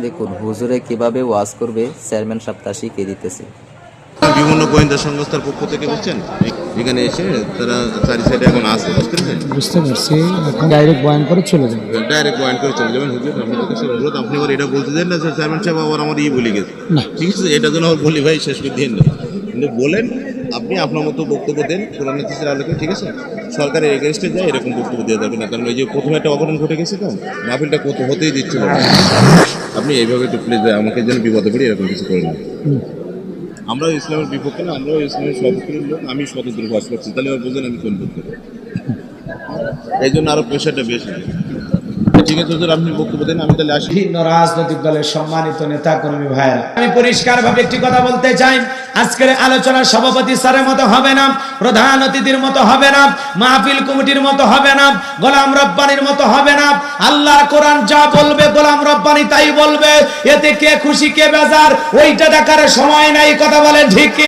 দেখুন হুজুরে কিভাবে ওয়াজ করবে চেয়ারম্যান সাহেব তা শিখিয়ে দিতেছে। বিভিন্ন গোয়েন্দা সংস্থার পক্ষ থেকে বুঝছেন এখানে এসে তারা চারি সাইডে এখন আসে, বুঝতে পারছি। এখন ডাইরেক্ট বয়ান করে চলে যাবে, ডাইরেক্ট পয়েন্ট করে চলে যাবেন। হুজুর আপনাদের কাছে অনুরোধ, আপনি আবার এটা বলতে দেন না যে চেয়ারম্যান সাহেব আবার আমার বলে গেছে, ঠিক আছে? এটা যেন আবার বলি ভাই শেষ করে দিন না, কিন্তু বলেন আপনি আপনার মতো বক্তব্য দেন কোরআন হাদিসের আলোকে, ঠিক আছে? সরকারের এগেনস্টে যায় এরকম বক্তব্য দেওয়া যাবে না, কারণ এই যে প্রথমে একটা অঘটন ঘটে গেছে তো, মাহফিলটা কত হতেই দিচ্ছিল না। আপনি এইভাবে একটু প্লিজ আমাকে যেন বিপদে পড়ি এরকম কিছু করেন না। আমরাও ইসলামের বিপক্ষে না, আমরাও ইসলামের স্বতন্ত্রের লোক, আমি স্বতন্ত্র বাস করছি, তাহলে এবার বোঝেন আমি কোন পক্ষে। এই জন্য আরো প্রেশারটা বেশি। ঠিক আছে হুজুর, আপনি বক্তব্য দেন, আমি তাহলে আসি। ভিন্ন রাজনৈতিক দলের সম্মানিত নেতা কর্মী ভাইয়েরা, আমি পরিষ্কার ভাবে একটি কথা বলতে চাই। আজকের আলোচনার সভাপতি স্যারের মতো হবে না, প্রধান অতিথির মতো হবে না, মাহফিল কমিটির মতো হবে না, গোলাম রব্বানির মতো হবে না। আল্লাহর কোরআন যা বলবে গোলাম রব্বানি তাই বলবে, এতে কে খুশি কে বেজার ওইটা দেখার সময় নাই। কথা বলেন ঠিক?